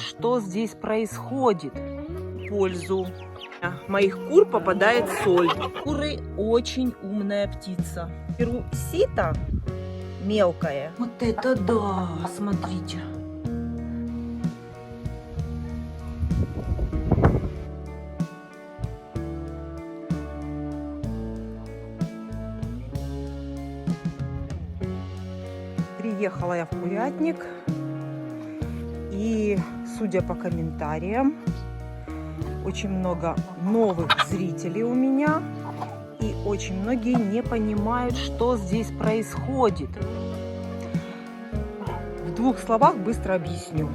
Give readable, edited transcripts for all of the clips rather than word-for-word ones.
что здесь происходит. В пользу моих кур попадает соль. Куры очень умная птица. Беру сито мелкое. Вот это да, смотрите. Приехала я в курятник, и, судя по комментариям, очень много новых зрителей у меня, и очень многие не понимают, что здесь происходит. В двух словах быстро объясню.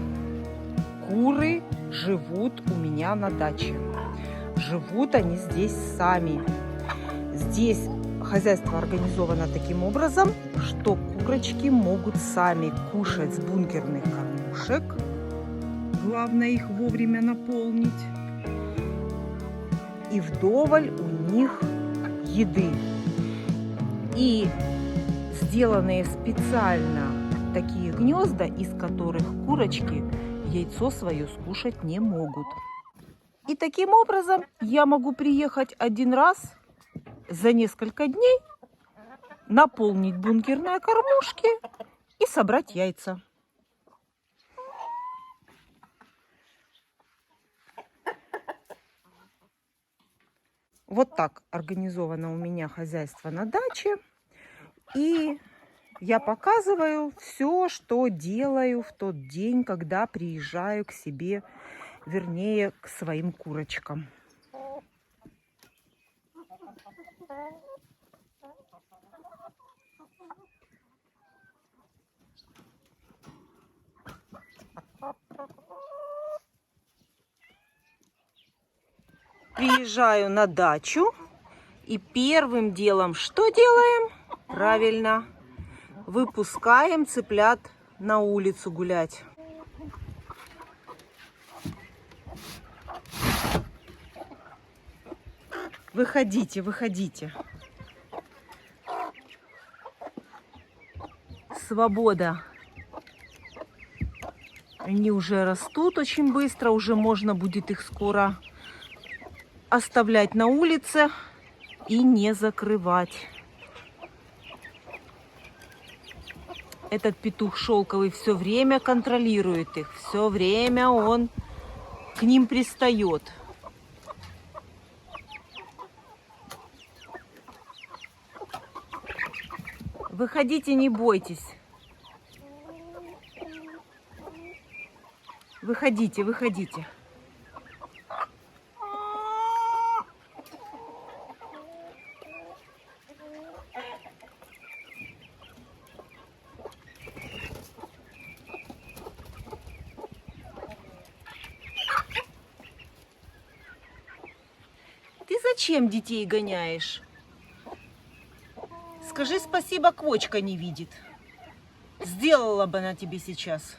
Куры живут у меня на даче. Живут они здесь сами. Здесь хозяйство организовано таким образом, что курочки могут сами кушать с бункерных кормушек. Главное их вовремя наполнить. И вдоволь у них еды. И сделанные специально такие гнезда, из которых курочки яйцо свое скушать не могут. И таким образом я могу приехать один раз за несколько дней, наполнить бункерные кормушки и собрать яйца. Вот так организовано у меня хозяйство на даче. И я показываю все, что делаю в тот день, когда приезжаю к себе, вернее, к своим курочкам. Приезжаю на дачу, и первым делом что делаем? Правильно, выпускаем цыплят на улицу гулять. Выходите, выходите. Свобода. Они уже растут очень быстро, уже можно будет их скоро оставлять на улице и не закрывать. Этот петух шелковый все время контролирует их, все время он к ним пристает. Выходите, не бойтесь. Выходите, выходите. Ты зачем детей гоняешь? Скажи спасибо, квочка не видит. Сделала бы она тебе сейчас.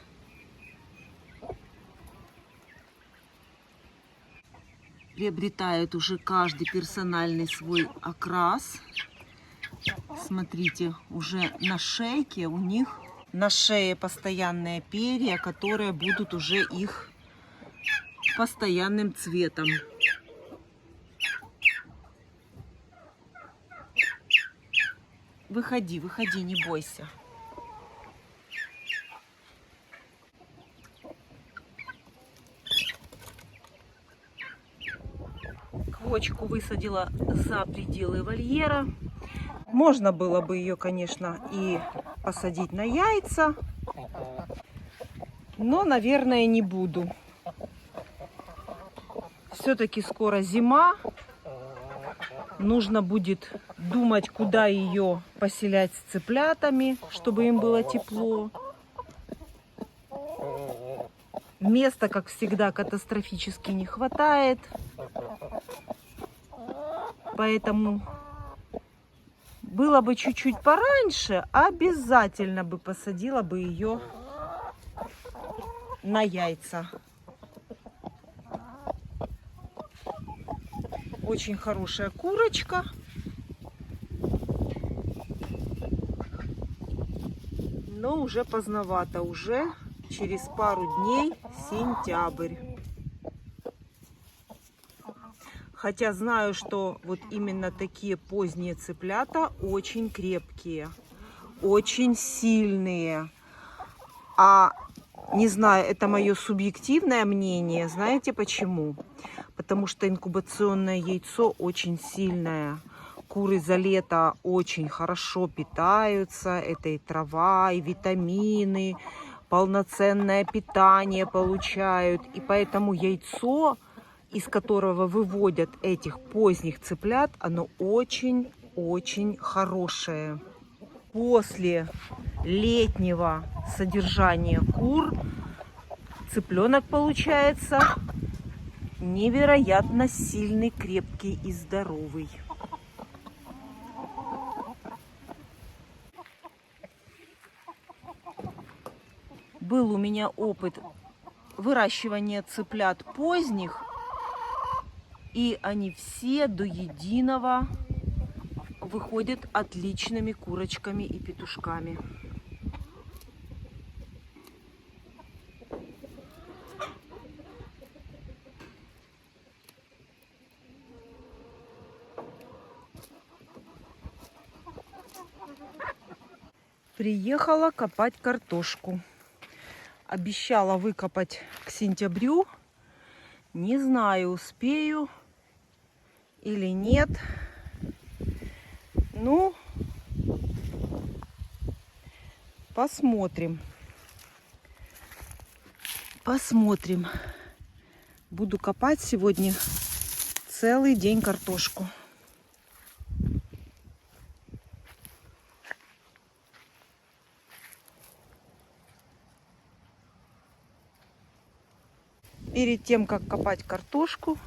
Приобретает уже каждый персональный свой окрас. Смотрите, уже на шейке у них, на шее постоянные перья, которые будут уже их постоянным цветом. Выходи, выходи, не бойся. Квочку высадила за пределы вольера. Можно было бы ее, конечно, и посадить на яйца, но, наверное, не буду. Все-таки скоро зима. Нужно будет думать, куда ее поселять с цыплятами, чтобы им было тепло. Места, как всегда, катастрофически не хватает. Поэтому было бы чуть-чуть пораньше, обязательно бы посадила бы ее на яйца. Очень хорошая курочка. Но уже поздновато, уже через пару дней сентябрь. Хотя знаю, что вот именно такие поздние цыплята очень крепкие, очень сильные. А не знаю, это мое субъективное мнение. Знаете почему? Потому что инкубационное яйцо очень сильное. Куры за лето очень хорошо питаются. Это и трава, и витамины, полноценное питание получают. И поэтому яйцо, из которого выводят этих поздних цыплят, оно очень-очень хорошее. После летнего содержания кур цыпленок получается невероятно сильный, крепкий и здоровый. Был у меня опыт выращивания цыплят поздних, и они все до единого выходят отличными курочками и петушками. Приехала копать картошку. Обещала выкопать к сентябрю. Не знаю, успею или нет. Ну, посмотрим. Посмотрим. Буду копать сегодня целый день картошку. Перед тем, как копать картошку,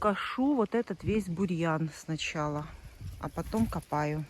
кошу вот этот весь бурьян сначала, а потом копаю.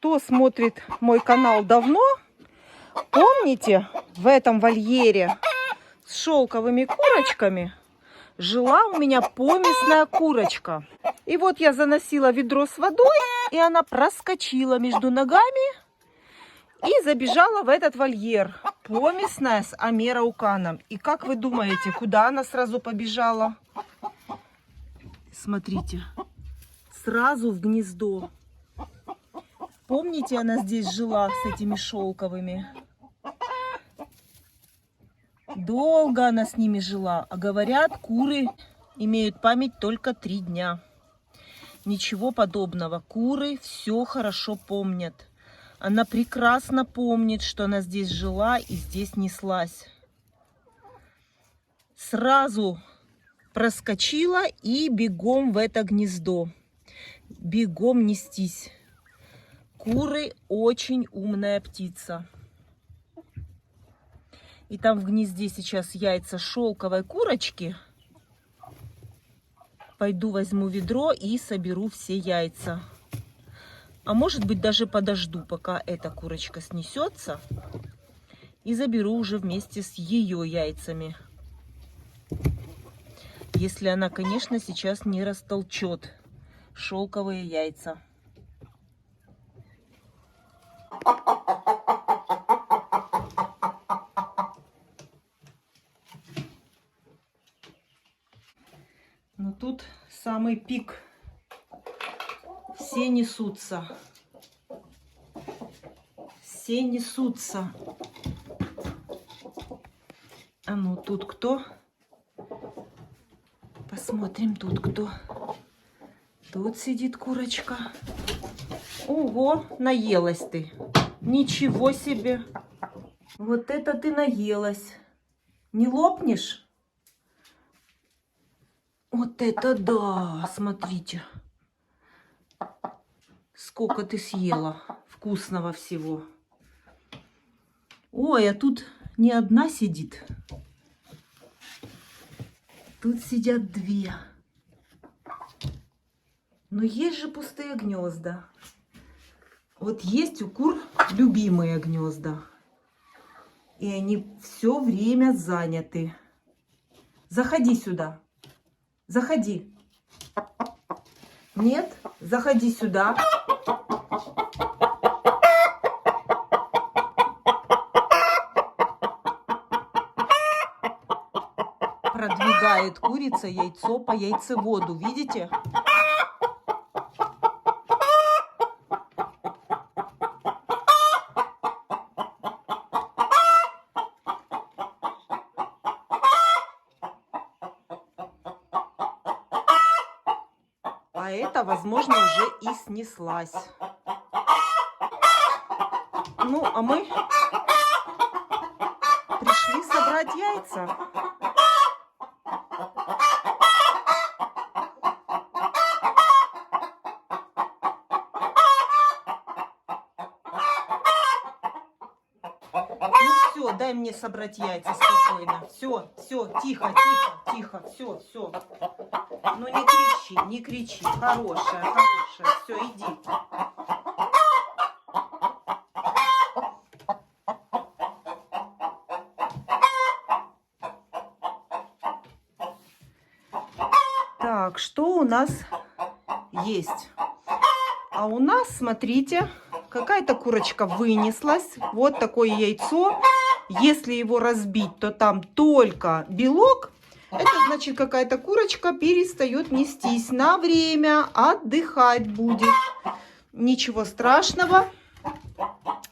кто смотрит мой канал давно, помните, в этом вольере с шелковыми курочками жила у меня помесная курочка. И вот я заносила ведро с водой, и она проскочила между ногами и забежала в этот вольер. Помесная с амерауканом. И как вы думаете, куда она сразу побежала? Смотрите, сразу в гнездо. Помните, она здесь жила с этими шелковыми? Долго она с ними жила. А говорят, куры имеют память только 3 дня. Ничего подобного. Куры все хорошо помнят. Она прекрасно помнит, что она здесь жила и здесь неслась. Сразу проскочила и бегом в это гнездо. Бегом нестись. Куры очень умная птица. И там в гнезде сейчас яйца шелковой курочки. Пойду возьму ведро и соберу все яйца. А может быть, даже подожду, пока эта курочка снесется. И заберу уже вместе с ее яйцами. Если она, конечно, сейчас не растолчет шелковые яйца. Но тут самый пик. Все несутся. Все несутся. А ну, тут кто? Посмотрим, тут кто. Тут сидит курочка. Ого, наелась ты. Ничего себе. Вот это ты наелась. Не лопнешь? Вот это да, смотрите. Сколько ты съела вкусного всего. Ой, а тут не одна сидит. Тут сидят 2. Но есть же пустые гнезда. Вот есть у кур любимые гнезда. И они все время заняты. Заходи сюда. Заходи. Нет? Заходи сюда. Продвигает курица яйцо по яйцеводу. Видите? А это, возможно, уже и снеслась. Ну, а мы пришли собрать яйца. Ну все, дай мне собрать яйца спокойно. Все, тихо, все. Ну не кричи, хорошая, все, иди. Так, что у нас есть? А у нас, смотрите, какая-то курочка вынеслась. Вот такое яйцо. Если его разбить, то там только белок. Это значит, какая-то курочка перестает нестись. На время отдыхать будет. Ничего страшного.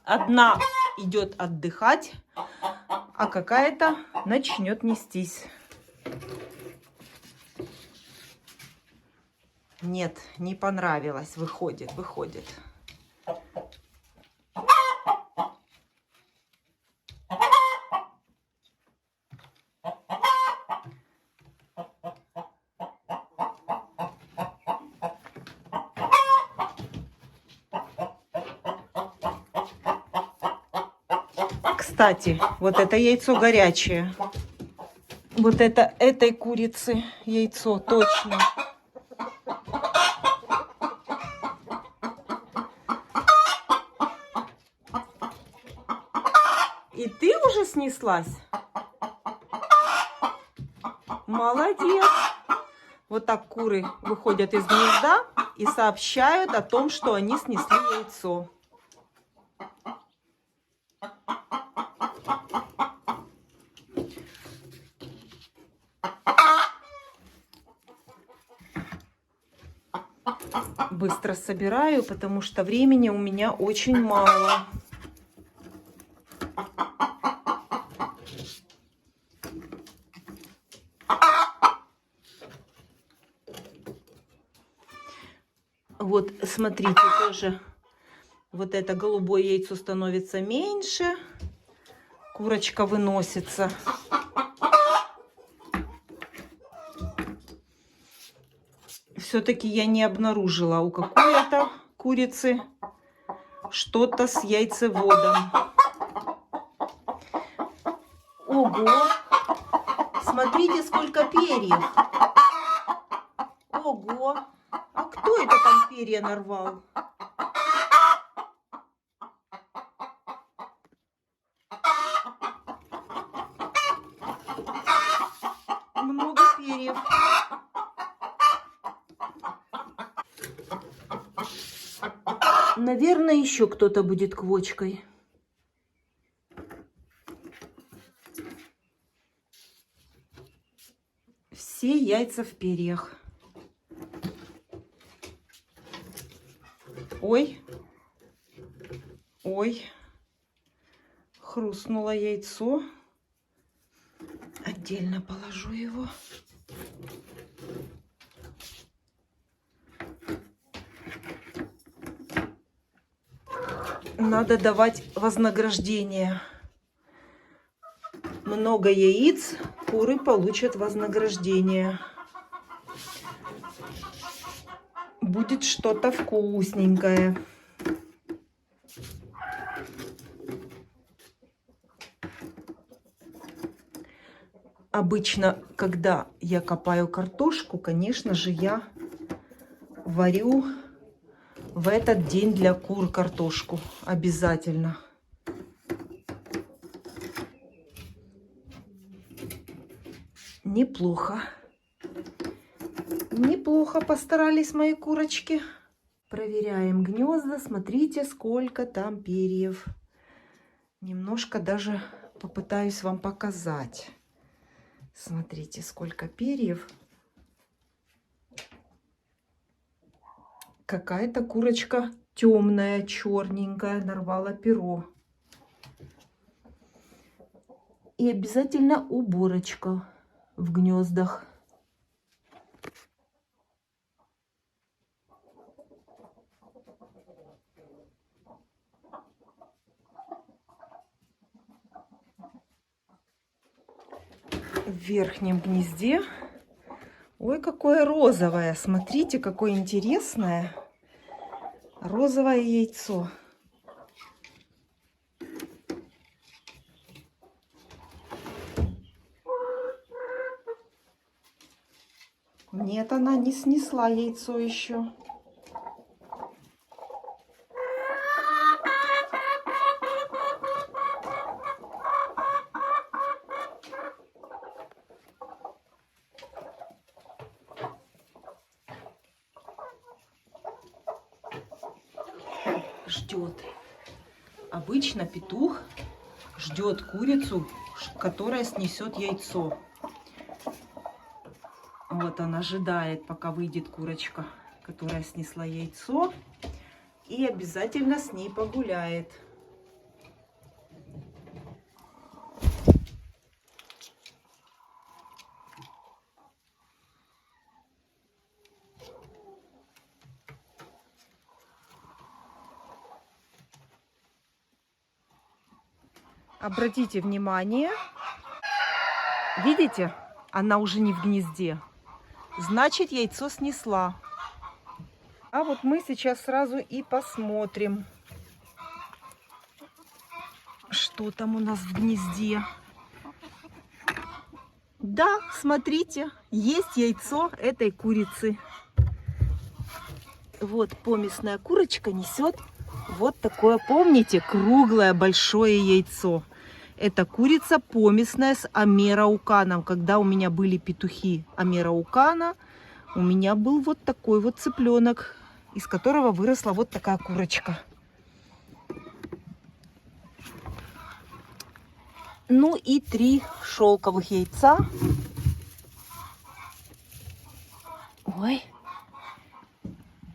Одна идет отдыхать, а какая-то начнет нестись. Нет, не понравилось. Выходит. Кстати, вот это яйцо горячее. Вот это этой курицы яйцо точно. снеслась. Молодец. Вот так куры выходят из гнезда и сообщают о том, что они снесли яйцо. Быстро собираю, потому что времени у меня очень мало. Вот, смотрите, тоже вот это голубое яйцо становится меньше. Курочка выносится. Все-таки я не обнаружила у какой-то курицы что-то с яйцеводом. Ого! Смотрите, сколько перьев. Ого! А кто это там перья нарвал? Много перьев. Наверное, еще кто-то будет квочкой. Все яйца в перьях. Ой, ой, хрустнуло яйцо. Отдельно положу его. Надо давать вознаграждение. Много яиц, куры получат вознаграждение. Будет что-то вкусненькое. Обычно, когда я копаю картошку, конечно же, я варю в этот день для кур картошку. Обязательно. Неплохо. Неплохо постарались мои курочки. Проверяем гнезда. Смотрите, сколько там перьев. Немножко даже попытаюсь вам показать. Смотрите, сколько перьев. Какая-то курочка темная, черненькая, нарвала перо. И обязательно уборочка в гнездах. В верхнем гнезде. Ой, какое розовое. Смотрите, какое интересное розовое яйцо. Нет, она не снесла яйцо еще. Ждет. Обычно петух ждет курицу, которая снесет яйцо. Вот он ожидает, пока выйдет курочка, которая снесла яйцо, и обязательно с ней погуляет. Обратите внимание, видите, она уже не в гнезде, значит, яйцо снесла. А вот мы сейчас сразу и посмотрим, что там у нас в гнезде. Да, смотрите, есть яйцо этой курицы. Вот помесная курочка несет вот такое, помните, круглое большое яйцо. Это курица помесная с амерауканом. Когда у меня были петухи амераукана, у меня был вот такой вот цыпленок, из которого выросла вот такая курочка. Ну и 3 шелковых яйца. Ой,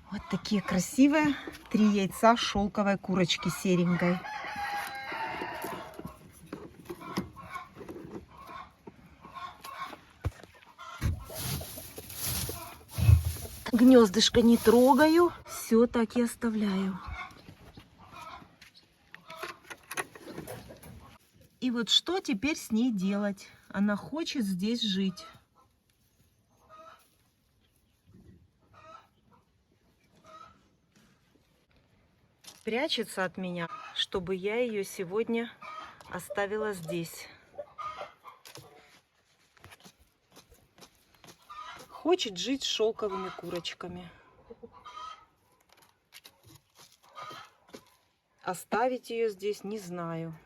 вот такие красивые 3 яйца шелковой курочки серенькой. Гнездышко не трогаю, все так и оставляю. И вот что теперь с ней делать? Она хочет здесь жить. Прячется от меня, чтобы я ее сегодня оставила здесь. Хочет жить с шелковыми курочками. Оставить ее здесь не знаю.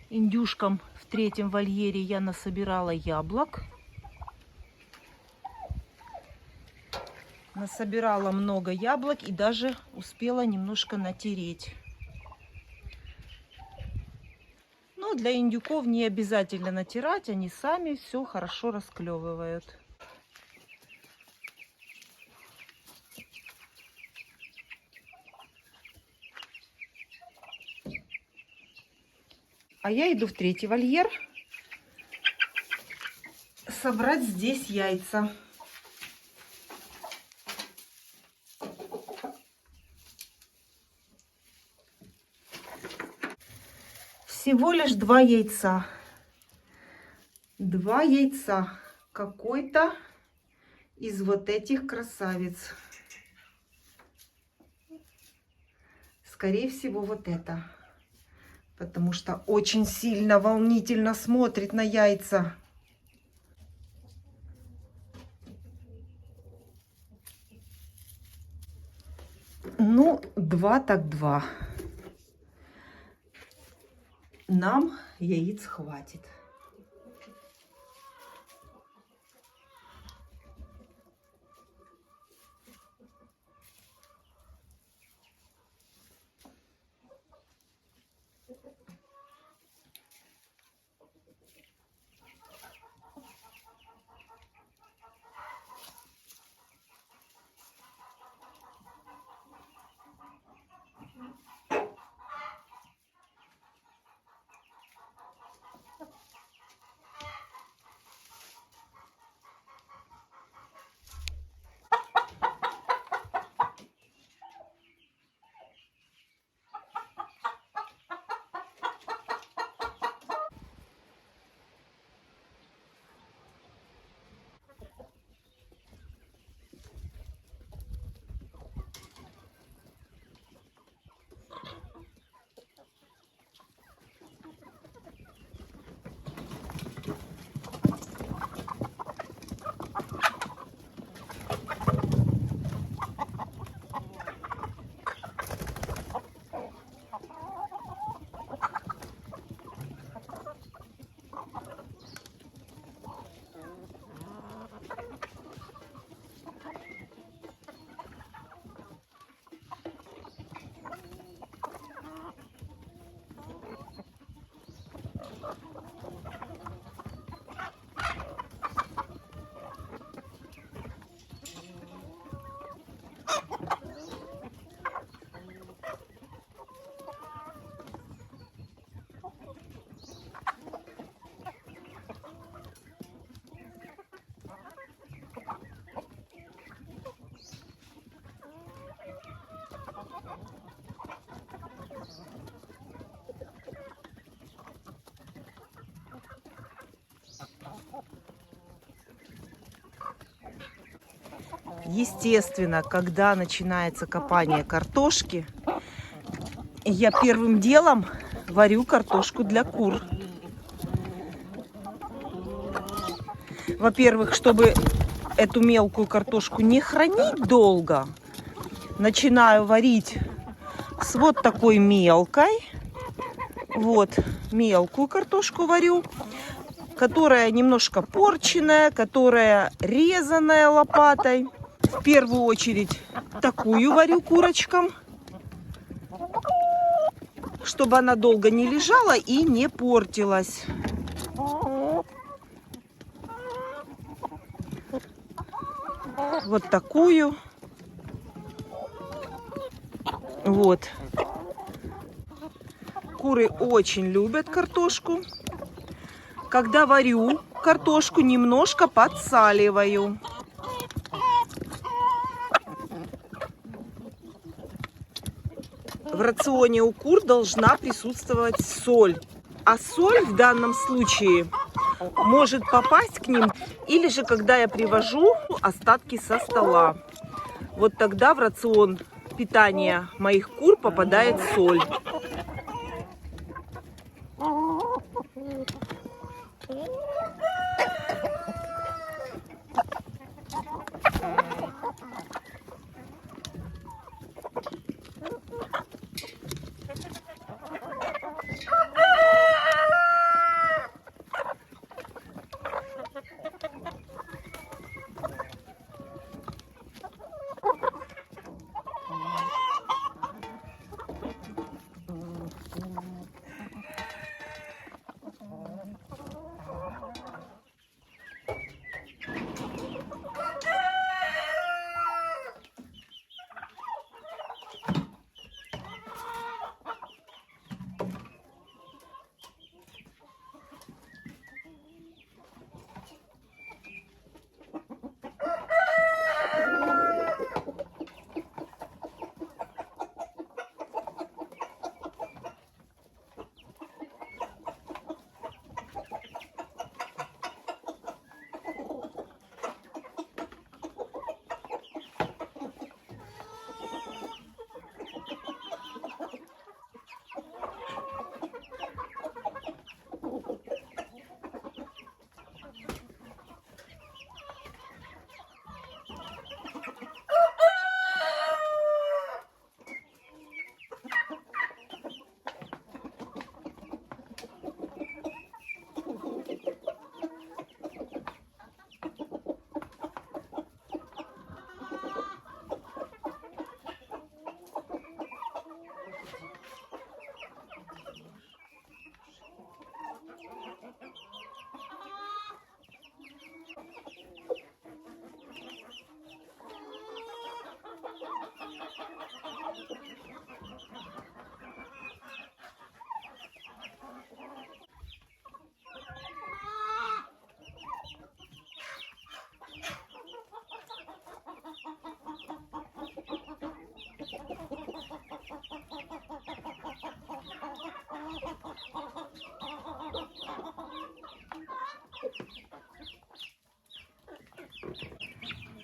Индюшкам в 3-м вольере я насобирала яблок. Насобирала много яблок и даже успела немножко натереть. Но для индюков не обязательно натирать, они сами все хорошо расклевывают. А я иду в 3-й вольер собрать здесь яйца. Всего лишь 2 яйца. 2 яйца. Какой-то из вот этих красавиц. Скорее всего, вот это. Потому что очень сильно волнительно смотрит на яйца. Ну, 2 так 2. Нам яиц хватит. Естественно, когда начинается копание картошки, я первым делом варю картошку для кур. Во-первых, чтобы эту мелкую картошку не хранить долго, начинаю варить с вот такой мелкой. Вот, мелкую картошку варю, которая немножко порченная, которая резаная лопатой. В первую очередь такую варю курочкам, чтобы она долго не лежала и не портилась. Вот такую. Вот. Куры очень любят картошку. Когда варю картошку, немножко подсаливаю. В рационе у кур должна присутствовать соль. А соль в данном случае может попасть к ним, или же когда я привожу остатки со стола. Вот тогда в рацион питания моих кур попадает соль.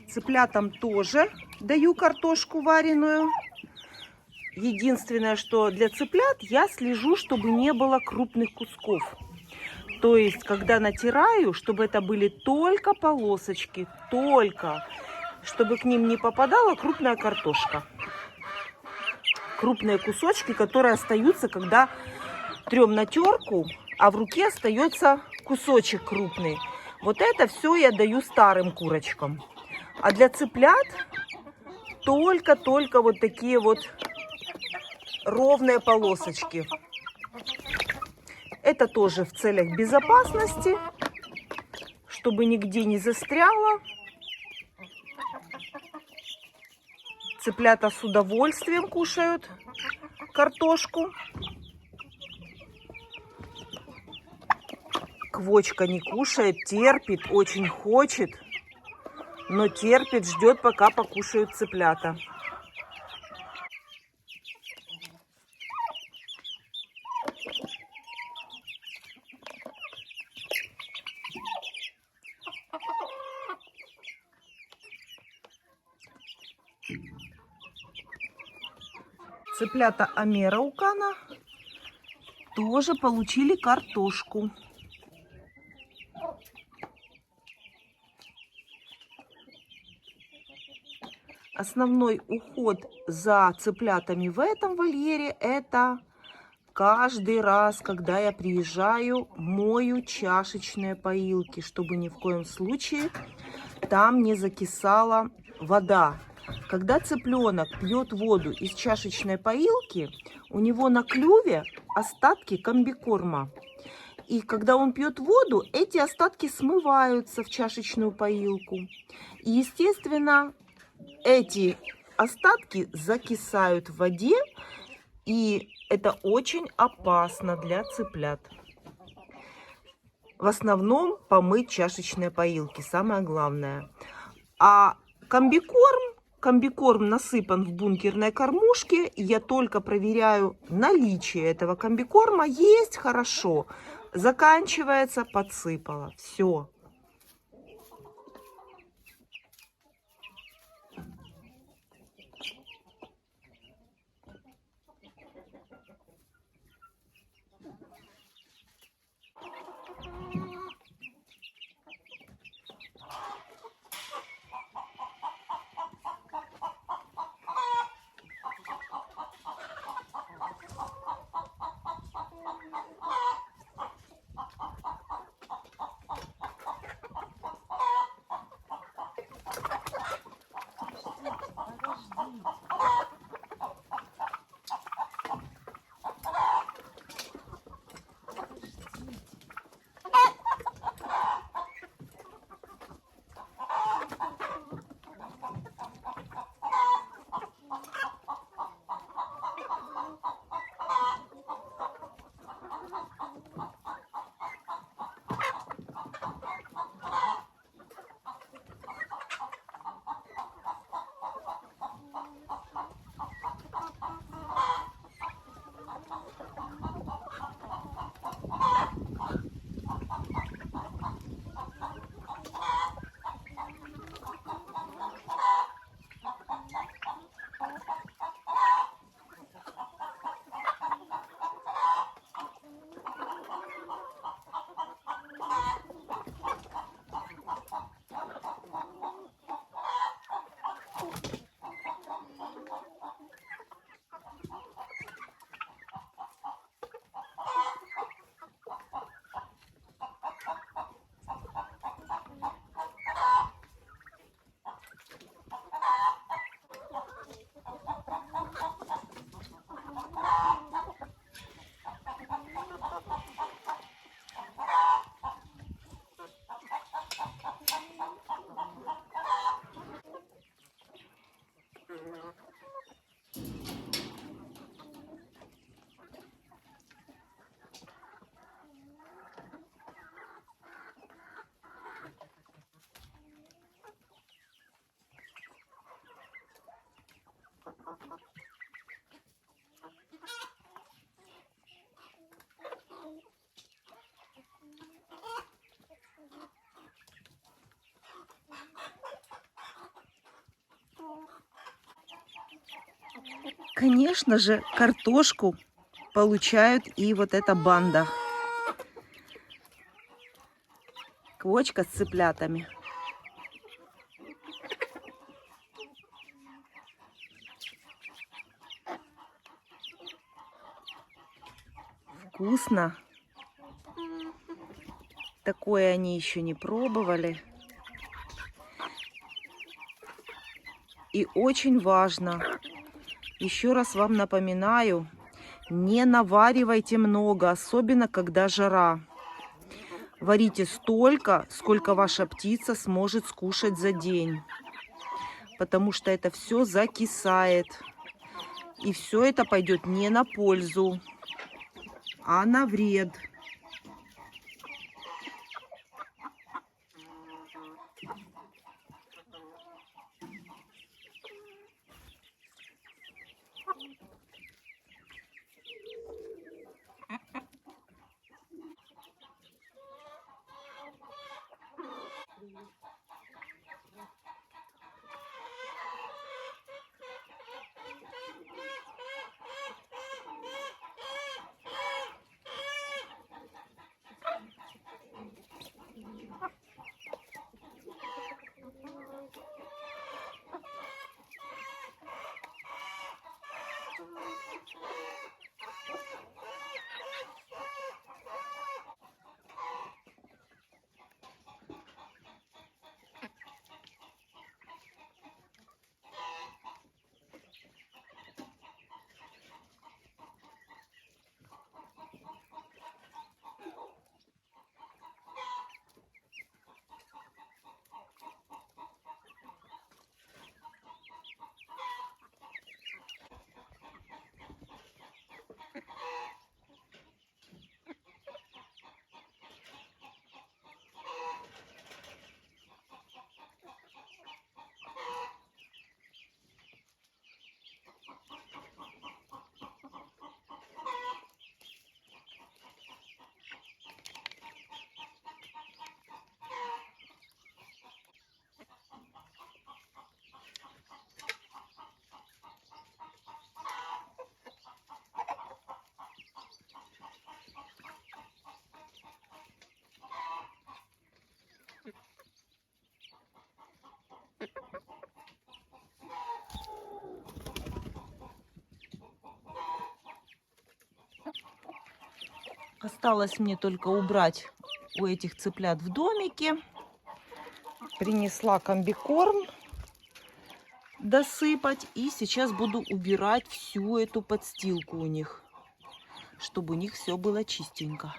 Цыплятам тоже даю картошку вареную. Единственное, что для цыплят я слежу, чтобы не было крупных кусков. То есть, когда натираю, чтобы это были только полосочки, только, чтобы к ним не попадала крупная картошка. Крупные кусочки, которые остаются, когда трем на терку, а в руке остается кусочек крупный. Вот это все я даю старым курочкам. А для цыплят только вот такие вот ровные полосочки. Это тоже в целях безопасности, чтобы нигде не застряло. Цыплята с удовольствием кушают картошку. Квочка не кушает, терпит, очень хочет, но терпит, ждет, пока покушают цыплята. Цыплята Амераукана тоже получили картошку. Основной уход за цыплятами в этом вольере — это каждый раз, когда я приезжаю, мою чашечные поилки, чтобы ни в коем случае там не закисала вода. Когда цыпленок пьет воду из чашечной поилки, у него на клюве остатки комбикорма. И когда он пьет воду, эти остатки смываются в чашечную поилку. И, естественно, эти остатки закисают в воде, и это очень опасно для цыплят. В основном помыть чашечные поилки, самое главное. А комбикорм насыпан в бункерной кормушке. Я только проверяю наличие этого комбикорма. Есть, хорошо. Заканчивается, подсыпала. Все. Конечно же, картошку получают и вот эта банда. Квочка с цыплятами. Вкусно. Такое они еще не пробовали. И очень важно, еще раз вам напоминаю, не наваривайте много, особенно когда жара. Варите столько, сколько ваша птица сможет скушать за день. Потому что это все закисает. И все это пойдет не на пользу, а на вред. Осталось мне только убрать у этих цыплят в домике. Принесла комбикорм досыпать. И сейчас буду убирать всю эту подстилку у них, чтобы у них все было чистенько.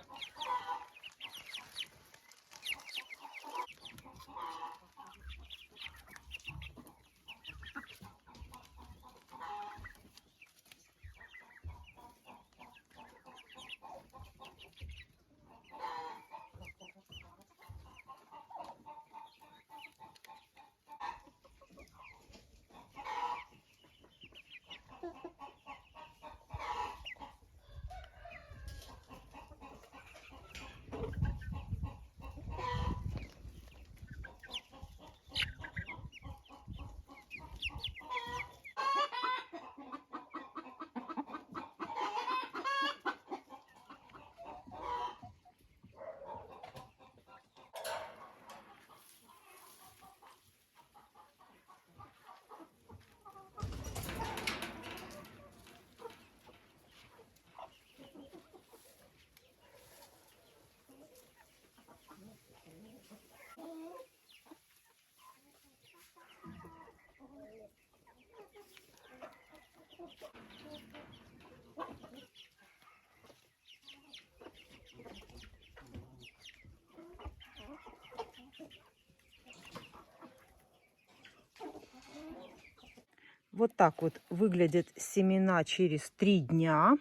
Вот так вот выглядят семена через 3 дня.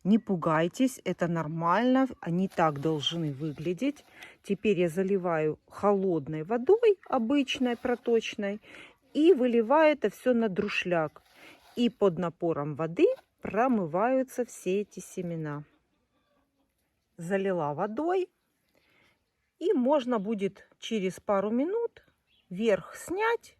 Не пугайтесь, это нормально, они так должны выглядеть. Теперь я заливаю холодной водой, обычной, проточной, и выливаю это все на друшляк. И под напором воды промываются все эти семена. Залила водой, и можно будет через пару минут верх снять,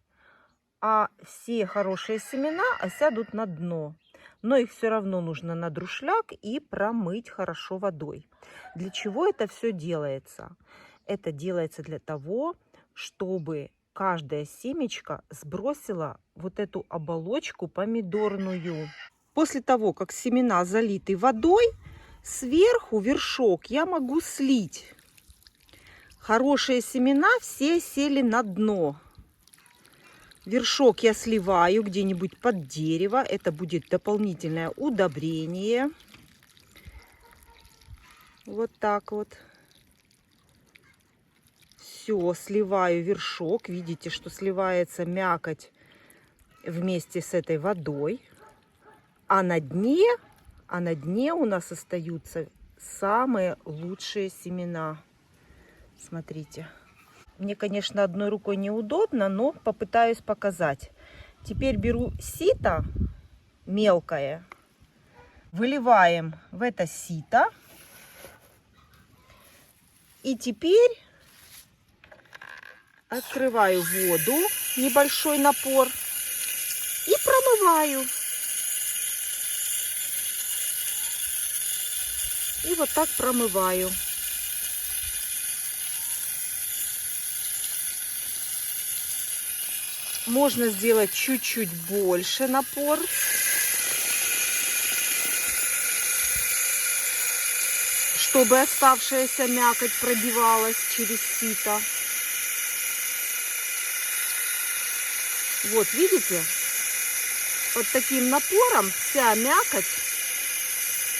а все хорошие семена осядут на дно. Но их все равно нужно на друшляк и промыть хорошо водой. Для чего это все делается? Это делается для того, чтобы каждая семечко сбросила вот эту оболочку помидорную. После того, как семена залиты водой, сверху вершок я могу слить. Хорошие семена все сели на дно. Вершок я сливаю где-нибудь под дерево. Это будет дополнительное удобрение. Вот так вот. Все, сливаю вершок. Видите, что сливается мякоть вместе с этой водой. А на дне у нас остаются самые лучшие семена. Смотрите. Мне, конечно, одной рукой неудобно, но попытаюсь показать. Теперь беру сито мелкое, выливаем в это сито. И теперь открываю воду, небольшой напор, и промываю. И вот так промываю. Можно сделать чуть-чуть больше напор. Чтобы оставшаяся мякоть пробивалась через сито. Вот, видите? Под таким напором вся мякоть,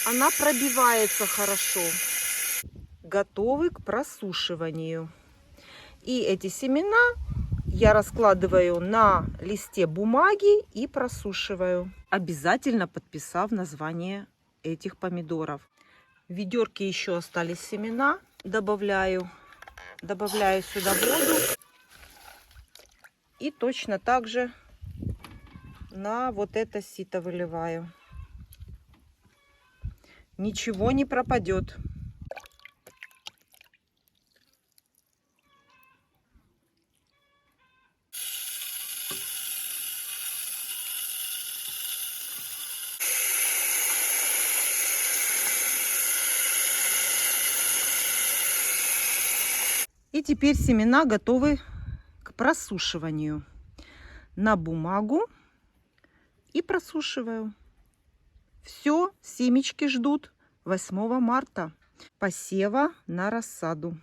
она пробивается хорошо. Готовы к просушиванию. И эти семена я раскладываю на листе бумаги и просушиваю, обязательно подписав название этих помидоров. В ведерке еще остались семена. Добавляю сюда воду. И точно так же на вот это сито выливаю. Ничего не пропадет. И теперь семена готовы к просушиванию. На бумагу и просушиваю. Все, семечки ждут 8 марта. посева на рассаду.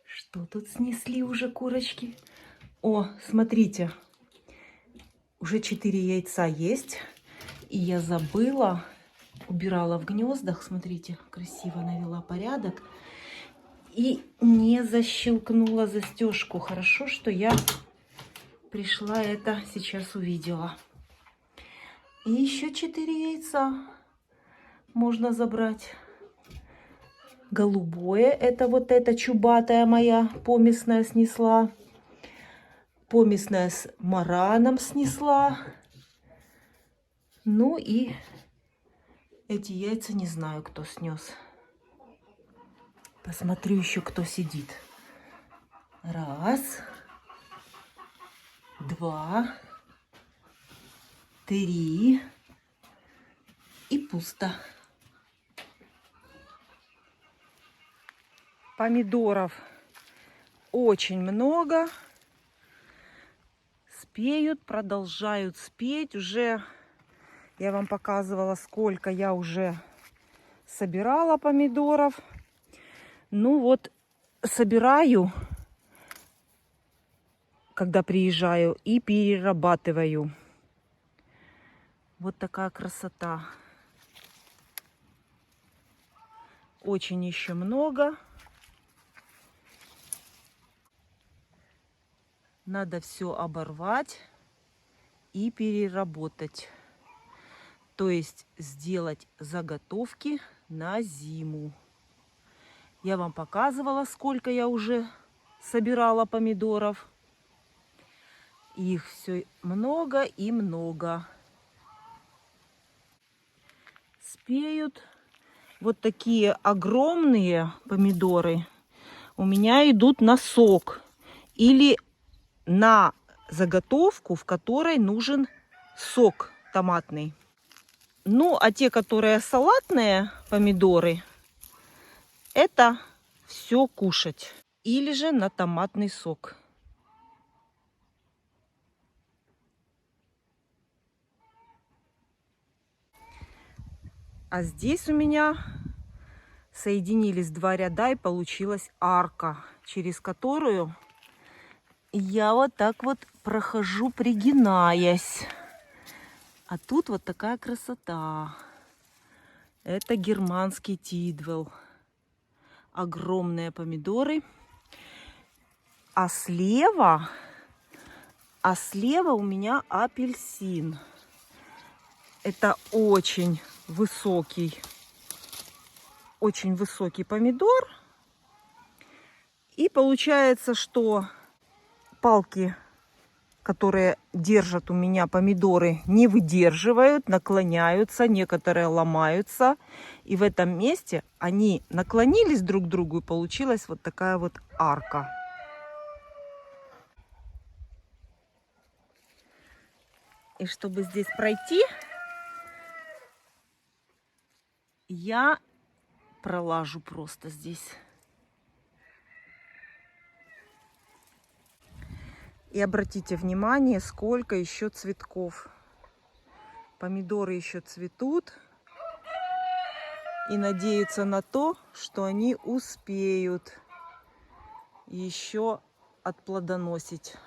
Что тут снесли уже курочки? О, смотрите, уже 4 яйца есть. И я забыла, убирала в гнездах, смотрите, красиво навела порядок. И не защелкнула застежку. Хорошо, что я пришла это сейчас увидела. И еще 4 яйца можно забрать. Голубое, это вот эта чубатая моя помесная снесла. Помесная с мараном снесла. Ну и эти яйца не знаю, кто снес. Посмотрю еще, кто сидит. 1, 2, 3. И пусто. Помидоров очень много. Спеют, продолжают спеть. Уже я вам показывала, сколько я уже собирала помидоров. Ну вот, собираю, когда приезжаю, и перерабатываю. Вот такая красота. Очень еще много. Надо все оборвать и переработать. То есть сделать заготовки на зиму. Я вам показывала, сколько я уже собирала помидоров. Их все много и много. Спеют. Вот такие огромные помидоры у меня идут на сок. Или на заготовку, в которой нужен сок томатный. Ну, а те, которые салатные помидоры, это все кушать. Или же на томатный сок. А здесь у меня соединились 2 ряда и получилась арка, через которую я вот так вот прохожу, пригинаясь. А тут вот такая красота. Это германский тидвелл. Огромные помидоры. А слева у меня апельсин. Это очень высокий помидор. И получается, что палки, которые держат у меня помидоры, не выдерживают, наклоняются, некоторые ломаются. И в этом месте они наклонились друг к другу, и получилась вот такая вот арка. И чтобы здесь пройти, я пролажу просто здесь. И обратите внимание, сколько еще цветков. Помидоры еще цветут. И надеются на то, что они успеют еще отплодоносить.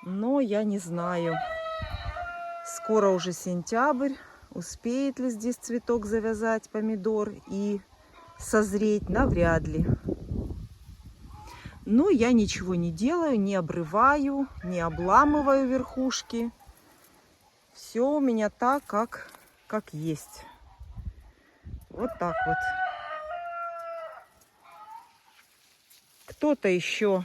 Но я не знаю. Скоро уже сентябрь. Успеет ли здесь цветок завязать, помидор, и созреть? Навряд ли. Но я ничего не делаю, не обрываю, не обламываю верхушки. Все у меня так, как есть. Вот так вот. Кто-то еще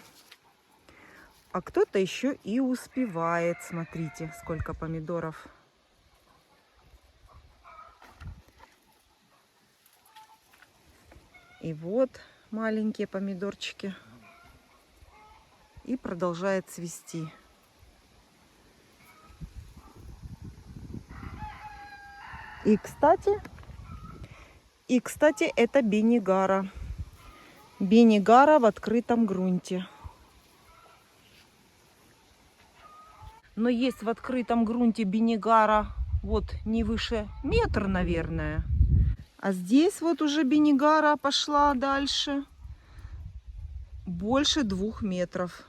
и успевает. Смотрите, сколько помидоров. И вот маленькие помидорчики. И продолжает цвести. И, кстати, это бенигара. Бенигара в открытом грунте. Но есть в открытом грунте бенигара вот не выше метра, наверное. А здесь вот уже бенигара пошла дальше. Больше 2 метров.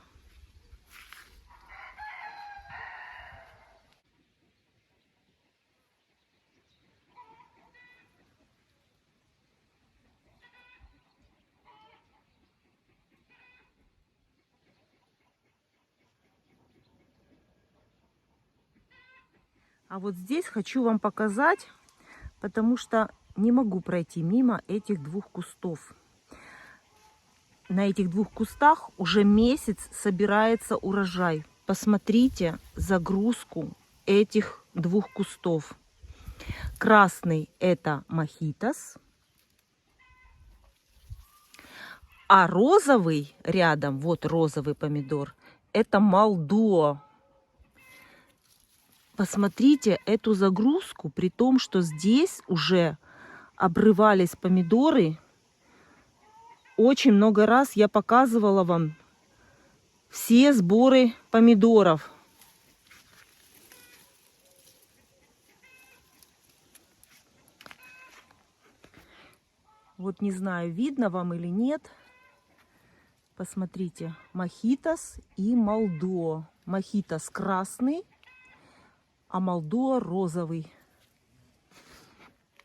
А вот здесь хочу вам показать, потому что не могу пройти мимо этих 2 кустов. На этих 2 кустах уже месяц собирается урожай. Посмотрите загрузку этих 2 кустов. Красный — это мохитос, а розовый рядом, вот розовый помидор, это малдуо. Посмотрите эту загрузку, при том, что здесь уже обрывались помидоры. Очень много раз я показывала вам все сборы помидоров. Вот не знаю, видно вам или нет. Посмотрите, мохитос и малдуо. Мохитос красный, а малдуо розовый.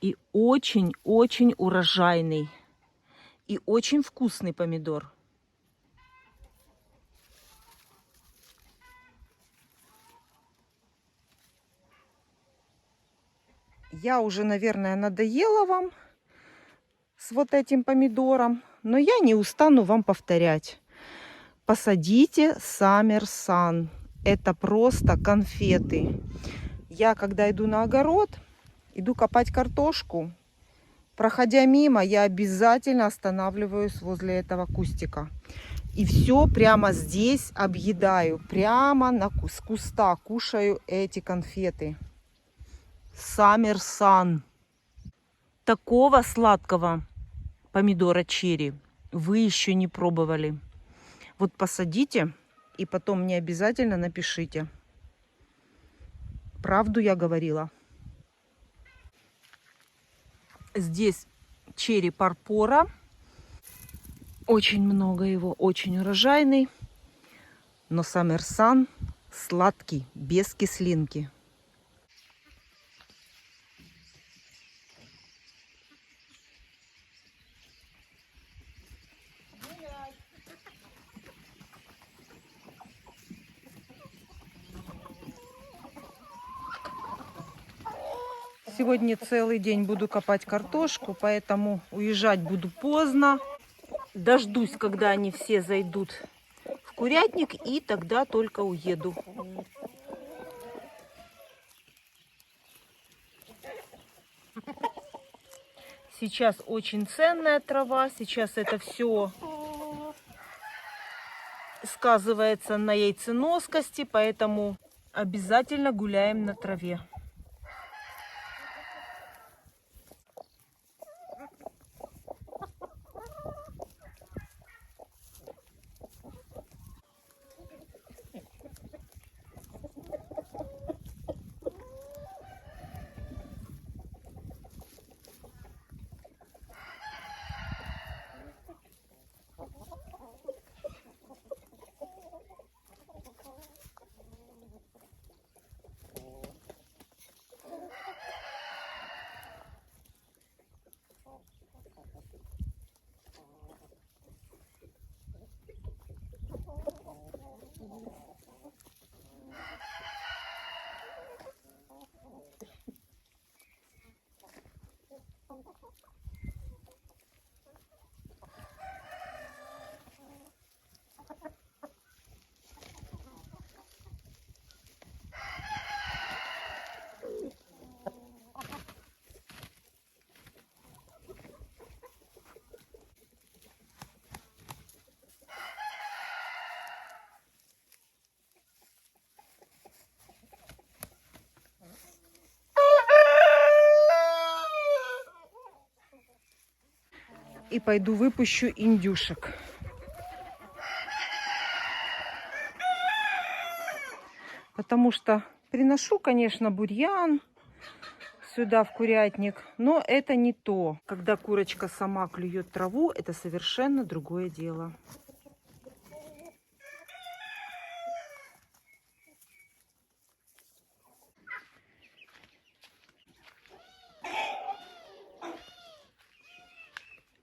И очень-очень урожайный. И очень вкусный помидор. Я уже, наверное, надоела вам с вот этим помидором, но я не устану вам повторять. Посадите Summer Sun. Это просто конфеты. Я, когда иду на огород, иду копать картошку, проходя мимо, я обязательно останавливаюсь возле этого кустика. И все прямо здесь объедаю. Прямо с куста кушаю эти конфеты. Summer Sun. Такого сладкого помидора черри вы еще не пробовали. Вот посадите и потом мне обязательно напишите. Правду я говорила. Здесь черри парпора. Очень много его, очень урожайный. Но Summer Sun сладкий, без кислинки. Сегодня целый день буду копать картошку, поэтому уезжать буду поздно. Дождусь, когда они все зайдут в курятник, и тогда только уеду. Сейчас очень ценная трава, сейчас это все сказывается на яйценоскости, поэтому обязательно гуляем на траве. И пойду выпущу индюшек. потому что приношу, конечно, бурьян сюда в курятник, но это не то. Когда курочка сама клюет траву, это совершенно другое дело.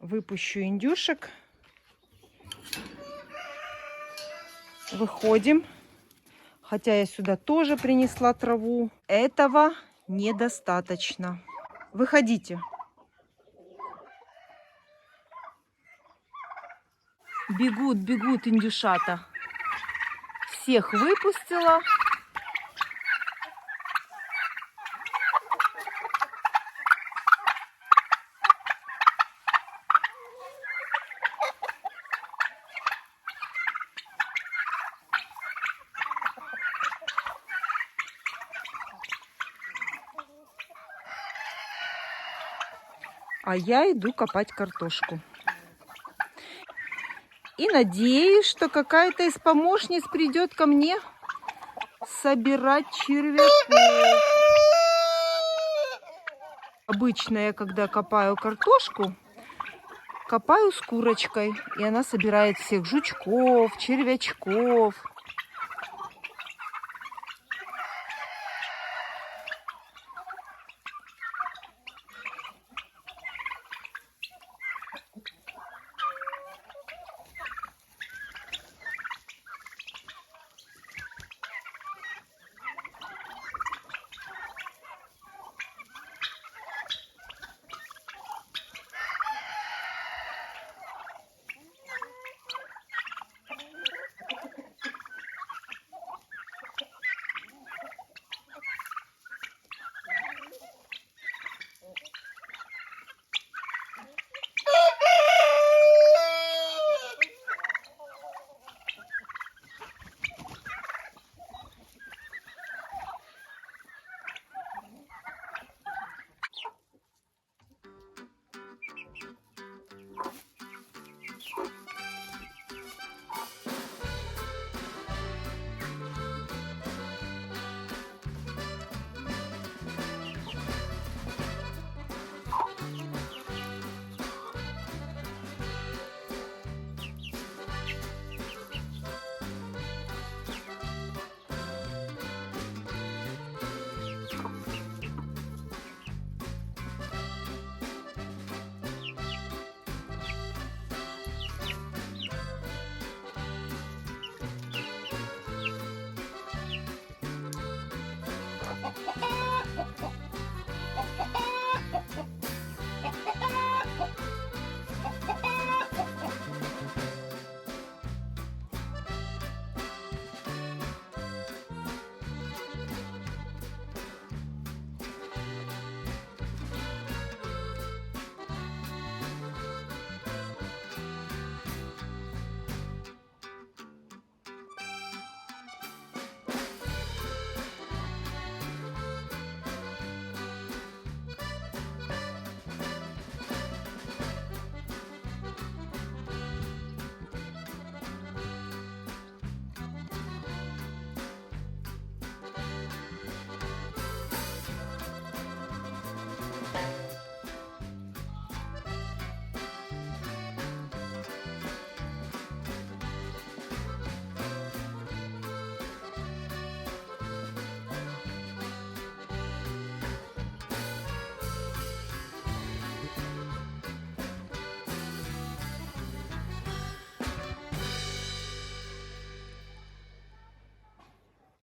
Выпущу индюшек. Выходим. Хотя я сюда тоже принесла траву. Этого недостаточно. Выходите. Бегут, бегут индюшата. Всех выпустила. А я иду копать картошку. И надеюсь, что какая-то из помощниц придет ко мне собирать червяков. Обычно я, когда копаю картошку, копаю с курочкой. И она собирает всех жучков, червячков.